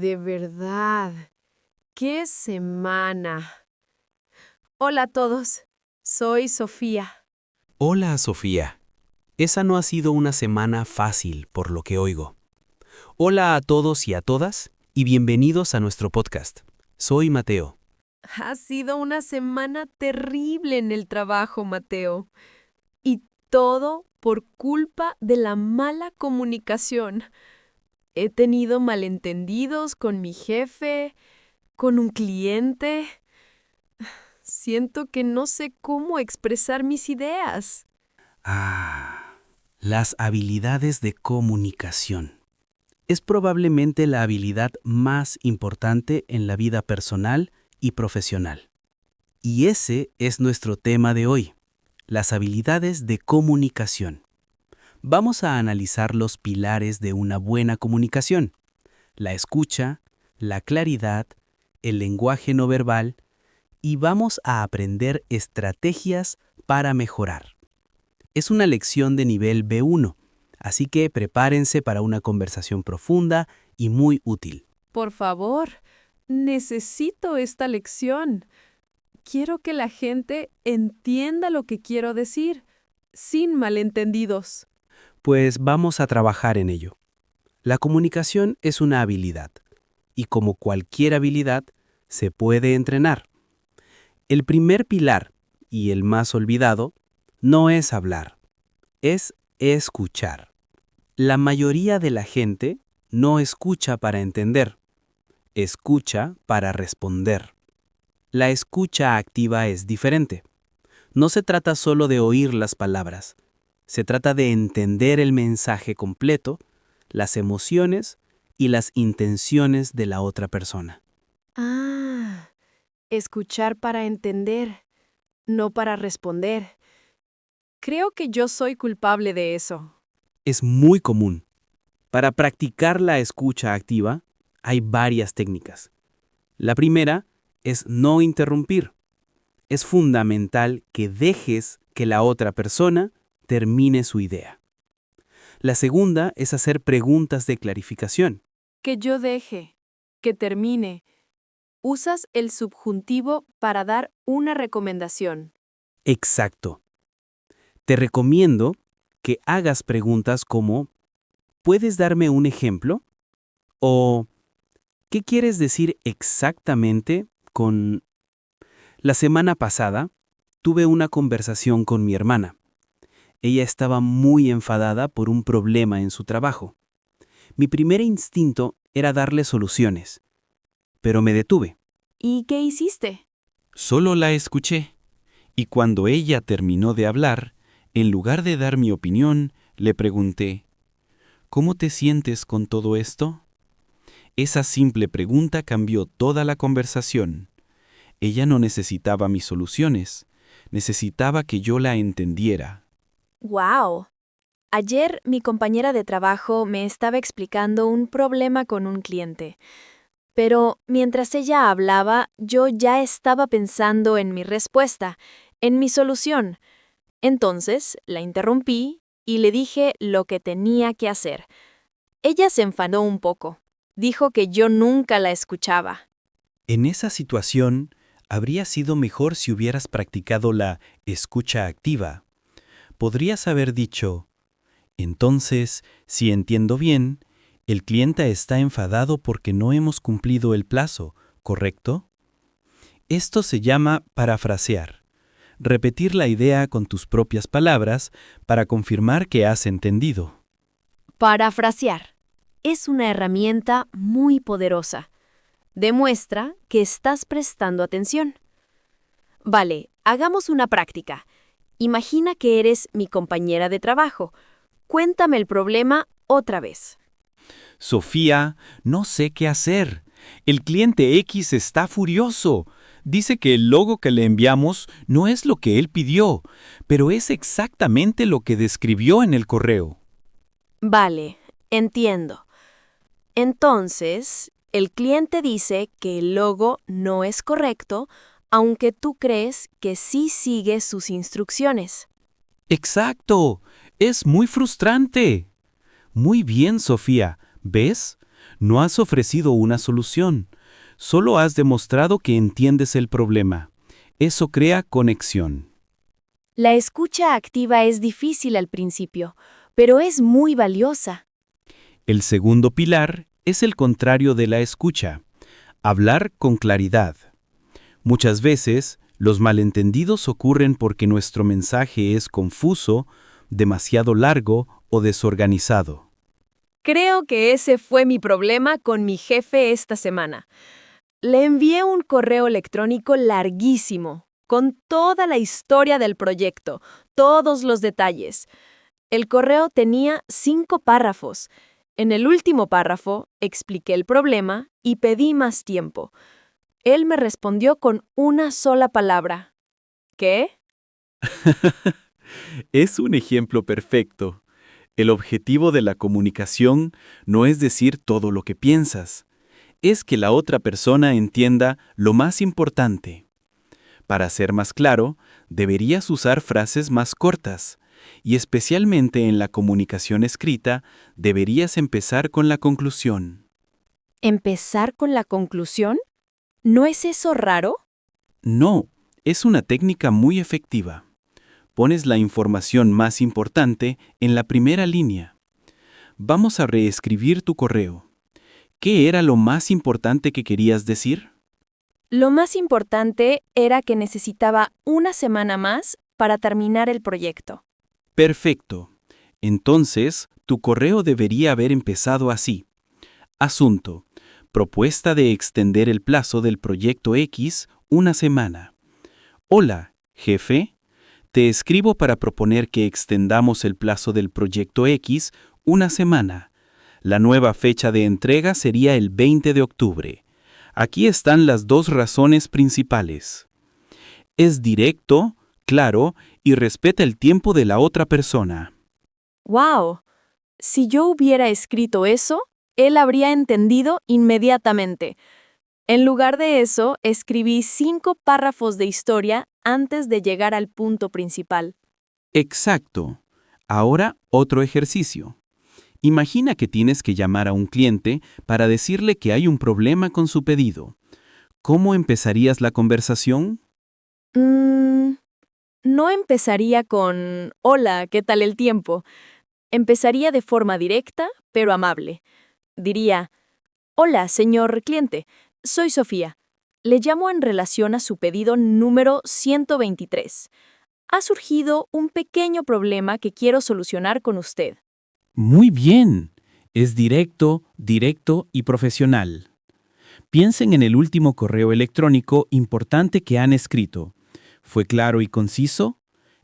de verdad, qué semana. Hola a todos, soy Sofía. Hola, Sofía. Esa no ha sido una semana fácil, por lo que oigo. Hola a todos y a todas, y bienvenidos a nuestro podcast. Soy Mateo. Ha sido una semana terrible en el trabajo, Mateo. Y todo por culpa de la mala comunicación. He tenido malentendidos con mi jefe, con un cliente. Siento que no sé cómo expresar mis ideas. Las habilidades de comunicación. Es probablemente la habilidad más importante en la vida personal y profesional. Y ese es nuestro tema de hoy, las habilidades de comunicación. Vamos a analizar los pilares de una buena comunicación: la escucha, la claridad, el lenguaje no verbal, y vamos a aprender estrategias para mejorar. Es una lección de nivel B1, así que prepárense para una conversación profunda y muy útil. Por favor, necesito esta lección. Quiero que la gente entienda lo que quiero decir, sin malentendidos. Pues vamos a trabajar en ello. La comunicación es una habilidad, y como cualquier habilidad, se puede entrenar. El primer pilar, y el más olvidado, no es hablar, es escuchar. La mayoría de la gente no escucha para entender, escucha para responder. La escucha activa es diferente. No se trata solo de oír las palabras, se trata de entender el mensaje completo, las emociones y las intenciones de la otra persona. Ah, escuchar para entender, no para responder. Creo que yo soy culpable de eso. Es muy común. Para practicar la escucha activa, hay varias técnicas. La primera es no interrumpir. Es fundamental que dejes que la otra persona termine su idea. La segunda es hacer preguntas de clarificación. Que yo deje, que termine. Usas el subjuntivo para dar una recomendación. Exacto. Te recomiendo que hagas preguntas como: ¿puedes darme un ejemplo? O ¿qué quieres decir exactamente con... La semana pasada tuve una conversación con mi hermana. Ella estaba muy enfadada por un problema en su trabajo. Mi primer instinto era darle soluciones, pero me detuve. ¿Y qué hiciste? Solo la escuché, y cuando ella terminó de hablar, en lugar de dar mi opinión, le pregunté, ¿cómo te sientes con todo esto? Esa simple pregunta cambió toda la conversación. Ella no necesitaba mis soluciones, necesitaba que yo la entendiera. ¡Wow! Ayer mi compañera de trabajo me estaba explicando un problema con un cliente, pero mientras ella hablaba, yo ya estaba pensando en mi respuesta, en mi solución. Entonces la interrumpí y le dije lo que tenía que hacer. Ella se enfadó un poco. Dijo que yo nunca la escuchaba. En esa situación, habría sido mejor si hubieras practicado la escucha activa. Podrías haber dicho, entonces, si entiendo bien, el cliente está enfadado porque no hemos cumplido el plazo, ¿correcto? Esto se llama parafrasear. Repetir la idea con tus propias palabras para confirmar que has entendido. Parafrasear es una herramienta muy poderosa. Demuestra que estás prestando atención. Vale, hagamos una práctica. Imagina que eres mi compañera de trabajo. Cuéntame el problema otra vez. Sofía, no sé qué hacer. El cliente X está furioso. Dice que el logo que le enviamos no es lo que él pidió, pero es exactamente lo que describió en el correo. Vale, entiendo. Entonces, el cliente dice que el logo no es correcto, aunque tú crees que sí sigue sus instrucciones. Exacto. Es muy frustrante. Muy bien, Sofía. ¿Ves? No has ofrecido una solución, solo has demostrado que entiendes el problema. Eso crea conexión. La escucha activa es difícil al principio, pero es muy valiosa. El segundo pilar es el contrario de la escucha: hablar con claridad. Muchas veces, los malentendidos ocurren porque nuestro mensaje es confuso, demasiado largo o desorganizado. Creo que ese fue mi problema con mi jefe esta semana. Le envié un correo electrónico larguísimo, con toda la historia del proyecto, todos los detalles. El correo tenía 5 párrafos. En el último párrafo expliqué el problema y pedí más tiempo. Él me respondió con una sola palabra. ¿Qué? Es un ejemplo perfecto. El objetivo de la comunicación no es decir todo lo que piensas, es que la otra persona entienda lo más importante. Para ser más claro, deberías usar frases más cortas, y especialmente en la comunicación escrita, deberías empezar con la conclusión. ¿Empezar con la conclusión? ¿No es eso raro? No, es una técnica muy efectiva. Pones la información más importante en la primera línea. Vamos a reescribir tu correo. ¿Qué era lo más importante que querías decir? Lo más importante era que necesitaba una semana más para terminar el proyecto. Perfecto. Entonces, tu correo debería haber empezado así. Asunto: propuesta de extender el plazo del proyecto X una semana. Hola, jefe. Te escribo para proponer que extendamos el plazo del proyecto X una semana. La nueva fecha de entrega sería el 20 de octubre. Aquí están las 2 razones principales. Es directo, claro y respeta el tiempo de la otra persona. ¡Wow! Si yo hubiera escrito eso, él habría entendido inmediatamente. En lugar de eso, escribí 5 párrafos de historia antes de llegar al punto principal. Exacto. Ahora otro ejercicio. Imagina que tienes que llamar a un cliente para decirle que hay un problema con su pedido. ¿Cómo empezarías la conversación? No empezaría con «Hola, ¿qué tal el tiempo?». Empezaría de forma directa, pero amable. Diría: «Hola, señor cliente, soy Sofía. Le llamo en relación a su pedido número 123. Ha surgido un pequeño problema que quiero solucionar con usted». Muy bien. Es directo, directo y profesional. Piensen en el último correo electrónico importante que han escrito. ¿Fue claro y conciso?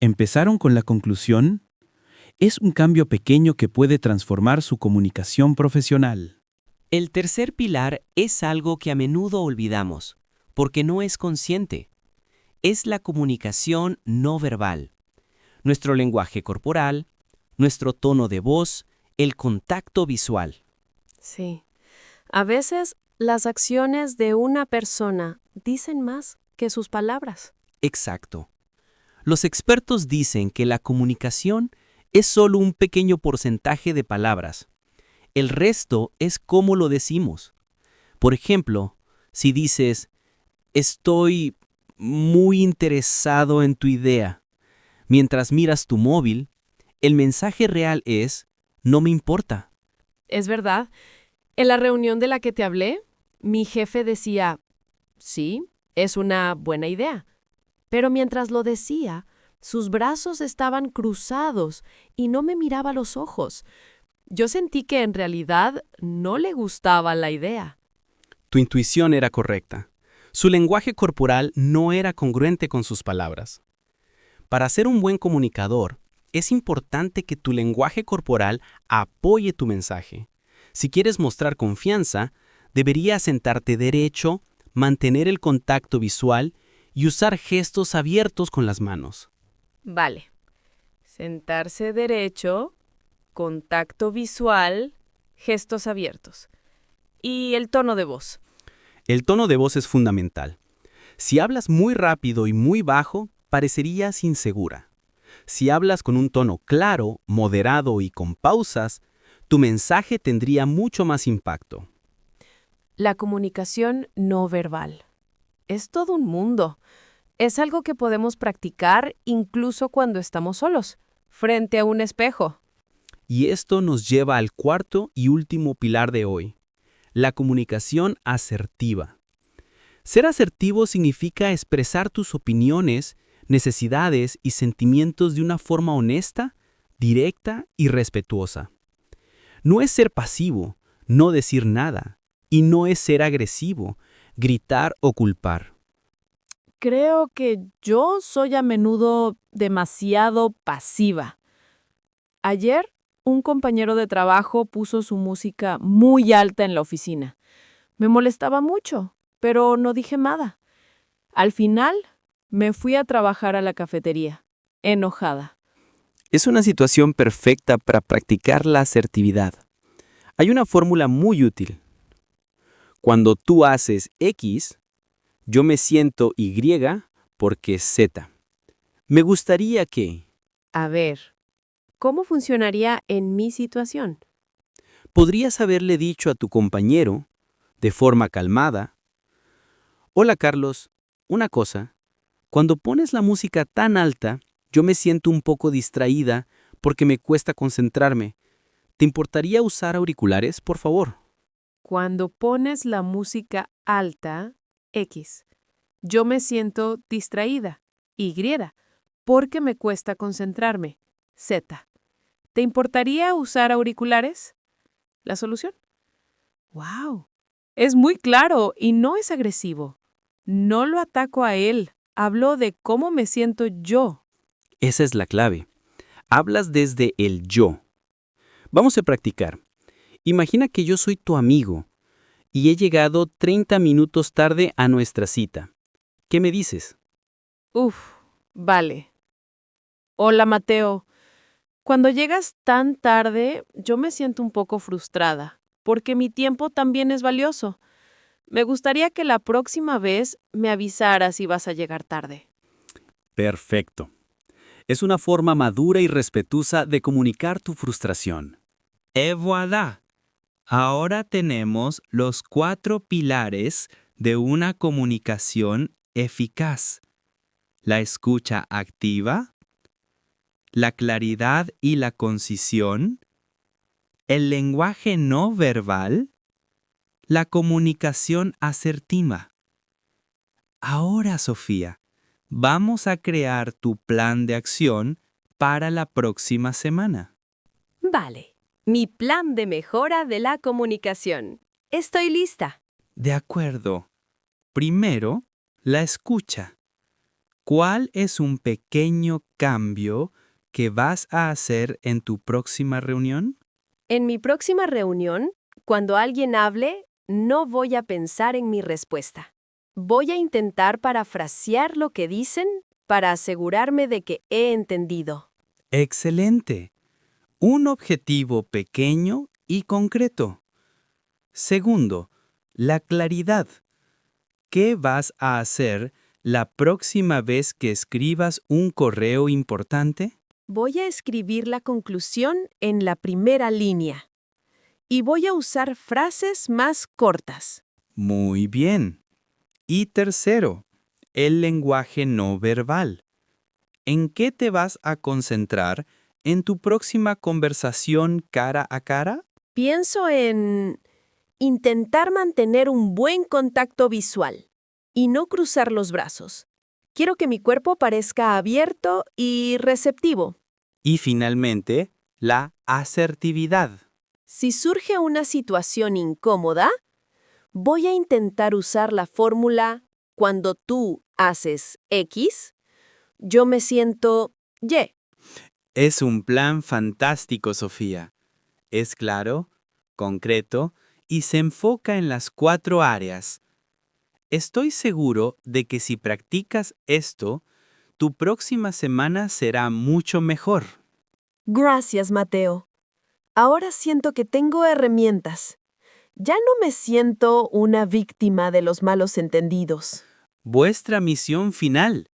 ¿Empezaron con la conclusión? Es un cambio pequeño que puede transformar su comunicación profesional. El tercer pilar es algo que a menudo olvidamos, porque no es consciente. Es la comunicación no verbal. Nuestro lenguaje corporal, nuestro tono de voz, el contacto visual. Sí. A veces las acciones de una persona dicen más que sus palabras. Exacto. Los expertos dicen que la comunicación es solo un pequeño porcentaje de palabras. El resto es cómo lo decimos. Por ejemplo, si dices, estoy muy interesado en tu idea, mientras miras tu móvil, el mensaje real es, no me importa. Es verdad. En la reunión de la que te hablé, mi jefe decía, sí, es una buena idea. Pero mientras lo decía, sus brazos estaban cruzados y no me miraba a los ojos. Yo sentí que en realidad no le gustaba la idea. Tu intuición era correcta. Su lenguaje corporal no era congruente con sus palabras. Para ser un buen comunicador, es importante que tu lenguaje corporal apoye tu mensaje. Si quieres mostrar confianza, deberías sentarte derecho, mantener el contacto visual y usar gestos abiertos con las manos. Vale. Sentarse derecho, contacto visual, gestos abiertos. Y el tono de voz. El tono de voz es fundamental. Si hablas muy rápido y muy bajo, parecerías insegura. Si hablas con un tono claro, moderado y con pausas, tu mensaje tendría mucho más impacto. La comunicación no verbal. Es todo un mundo. Es algo que podemos practicar incluso cuando estamos solos, frente a un espejo. Y esto nos lleva al cuarto y último pilar de hoy, la comunicación asertiva. Ser asertivo significa expresar tus opiniones, necesidades y sentimientos de una forma honesta, directa y respetuosa. No es ser pasivo, no decir nada, y no es ser agresivo, gritar o culpar. Creo que yo soy a menudo demasiado pasiva. Ayer, un compañero de trabajo puso su música muy alta en la oficina. Me molestaba mucho, pero no dije nada. Al final, me fui a trabajar a la cafetería, enojada. Es una situación perfecta para practicar la asertividad. Hay una fórmula muy útil. Cuando tú haces X, yo me siento Y porque Z. Me gustaría que... A ver, ¿cómo funcionaría en mi situación? Podrías haberle dicho a tu compañero, de forma calmada, «Hola Carlos, una cosa, cuando pones la música tan alta, yo me siento un poco distraída porque me cuesta concentrarme. ¿Te importaría usar auriculares, por favor?» Cuando pones la música alta, X, yo me siento distraída, Y, porque me cuesta concentrarme, Z. ¿Te importaría usar auriculares? ¿La solución? ¡Wow! Es muy claro y no es agresivo. No lo ataco a él, hablo de cómo me siento yo. Esa es la clave. Hablas desde el yo. Vamos a practicar. Imagina que yo soy tu amigo y he llegado 30 minutos tarde a nuestra cita. ¿Qué me dices? Uf, vale. Hola, Mateo. Cuando llegas tan tarde, yo me siento un poco frustrada, porque mi tiempo también es valioso. Me gustaría que la próxima vez me avisaras si vas a llegar tarde. Perfecto. Es una forma madura y respetuosa de comunicar tu frustración. Et voilà. Ahora tenemos los 4 pilares de una comunicación eficaz. La escucha activa, la claridad y la concisión, el lenguaje no verbal, la comunicación asertiva. Ahora, Sofía, vamos a crear tu plan de acción para la próxima semana. Vale. Mi plan de mejora de la comunicación. Estoy lista. De acuerdo. Primero, la escucha. ¿Cuál es un pequeño cambio que vas a hacer en tu próxima reunión? En mi próxima reunión, cuando alguien hable, no voy a pensar en mi respuesta. Voy a intentar parafrasear lo que dicen para asegurarme de que he entendido. Excelente. Un objetivo pequeño y concreto. Segundo, la claridad. ¿Qué vas a hacer la próxima vez que escribas un correo importante? Voy a escribir la conclusión en la primera línea. Y voy a usar frases más cortas. Muy bien. Y tercero, el lenguaje no verbal. ¿En qué te vas a concentrar en tu próxima conversación cara a cara? Pienso en intentar mantener un buen contacto visual y no cruzar los brazos. Quiero que mi cuerpo parezca abierto y receptivo. Y finalmente, la asertividad. Si surge una situación incómoda, voy a intentar usar la fórmula cuando tú haces X, yo me siento Y. Es un plan fantástico, Sofía. Es claro, concreto y se enfoca en las 4 áreas. Estoy seguro de que si practicas esto, tu próxima semana será mucho mejor. Gracias, Mateo. Ahora siento que tengo herramientas. Ya no me siento una víctima de los malos entendidos. Vuestra misión final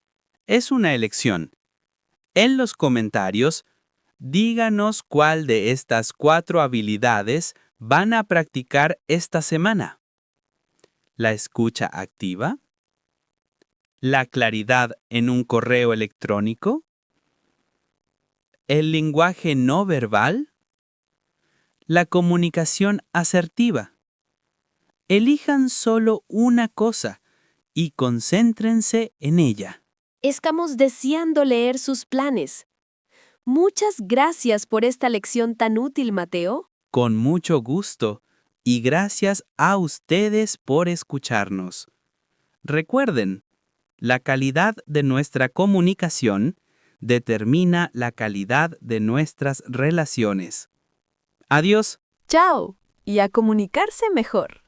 es una elección. En los comentarios, díganos cuál de estas 4 habilidades van a practicar esta semana. ¿La escucha activa? ¿La claridad en un correo electrónico? ¿El lenguaje no verbal? ¿La comunicación asertiva? Elijan solo una cosa y concéntrense en ella. Estamos deseando leer sus planes. Muchas gracias por esta lección tan útil, Mateo. Con mucho gusto y gracias a ustedes por escucharnos. Recuerden, la calidad de nuestra comunicación determina la calidad de nuestras relaciones. Adiós. Chao. Y a comunicarse mejor.